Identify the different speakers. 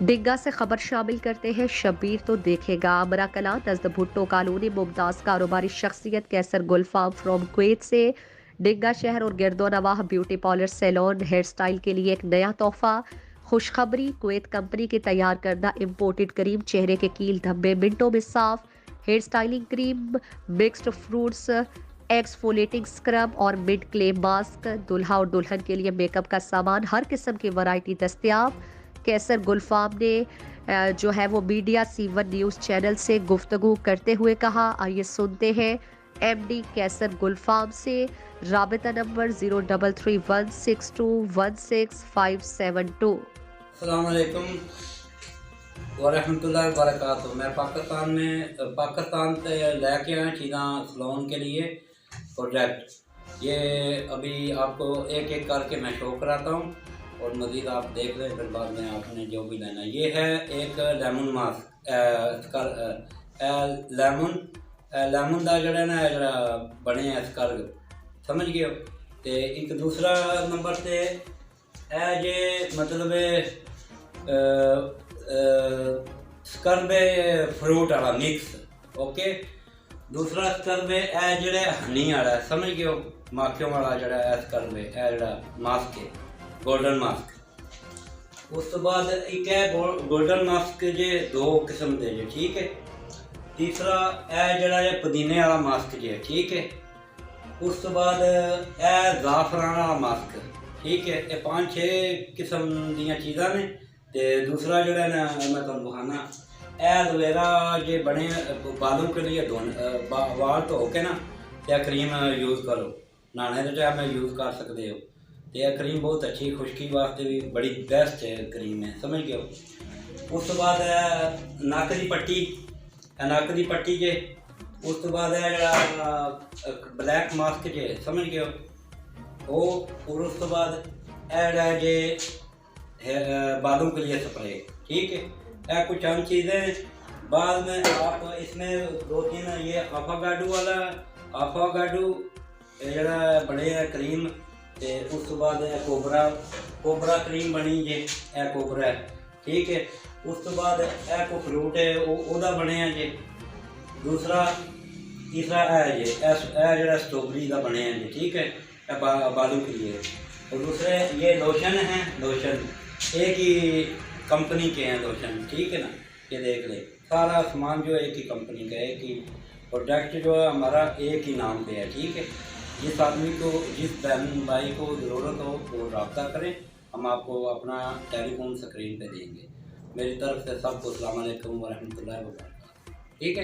Speaker 1: डिग्गा से खबर शामिल करते हैं। शब्बीर तो देखेगा अमरा कलां नज़द भुट्टो कॉलोनी मुमताज कारोबारी शख्सियत कैसर गुलफाम फ्रॉम कुवैत से डिग्गा शहर और गिरदो नवाह beauty parlour salon hairstyle के लिए एक नया तोहफा। खुशखबरी, कुवैत कंपनी की तैयार करदा इम्पोर्टेड क्रीम चेहरे के कील धब्बे मिनटों में साफ। Hair styling cream, mixed fruits exfoliating scrub और मिड क्ले मास्क, दुल्हा और दुल्हन के लिए मेकअप का सामान, हर किस्म की वैरायटी दस्तयाब। कैसर गुलफाम ने जो है वो मीडिया C1 न्यूज़ चैनल से गुफ्तगू करते हुए कहा। आइए सुनते हैं MD कैसर गुलफाम से। राबिता नंबर 0316216572।
Speaker 2: अस्सलाम वालेकुम वरहमतुल्लाहि वबरकातुहू। मैं पाकिस्तान से लेके आया चीज़ां सलोन के लिए प्रोजेक्ट। ये अभी आपको एक एक करके मैं शो कराता हूँ और मज़ीद आप देख लें, फिर बाद में आपने जो भी लेना। ये है एक लेमन मास्क लेमन का जड़ा ना जरा बने स्कर समझ गए हो। तो एक दूसरा नंबर से जे मतलब स्क्रब फ्रूट वाला मिक्स। ओके, दूसरा स्क्रब है जड़ा हनी वाला समझ गए हो, माखियों वाला जड़ा स्क्रब है जड़ा मास्क है गोल्डन मास्क। उस तो बाद एक है गोल्डन मास्क जे दो किस्म दे जे, ठीक है। तीसरा जड़ा है पुदीने वाला मास्क जे, ठीक है। उस तो बाद ज़ाफ़रान वाला मास्क, ठीक है। ये 5-6 किस्म दियाँ चीज़ां ने। ते दूसरा जड़ा ना मैं तुहानू दिखाना एलोवेरा जे बने बालों के लिए वाल धो के ना यह क्रीम यूज़ करो, नहाने के टाइम यूज़ कर सकते हो। तो यह क्रीम बहुत अच्छी, खुश्की वास्ते भी बड़ी बेस्ट है क्रीम है, समझ गए हो। उस तो बाद नक की पट्टी, नक की पट्टी जे। उस तो बाद ब्लैक मास्क जे, समझ गए हो वो। और उस तो बाद जे बालों के लिए स्प्रे, ठीक है। यह कुछ चंद चीज़ें। बाद में आप इसमें 2-3 ये आफागाडू जरा बड़े है क्रीम। ते उस तो बाद कोबरा क्रीम बनी जे, ए कोबरा है, ठीक है। उस तो बाद को फ्रूट है ओदा बने जे। तीसरा है जे जरा स्ट्रॉबेरी का बने जे, ठीक है। बालों के लिए। और दूसरे ये लोशन है, लोशन एक ही कंपनी के हैं लोशन, ठीक है ना। ये देख ले, सारा सामान जो है एक ही कंपनी का है, एक ही प्रोडक्ट जो है हमारा एक ही नाम पे है, ठीक है। जिस आदमी को, जिस बहन भाई को ज़रूरत हो वो रब्ता करें, हम आपको अपना टेलीफोन स्क्रीन पे देंगे। मेरी तरफ से सबको अस्सलाम वालेकुम वरहमतुल्लाहि वबरकातुहू, ठीक है।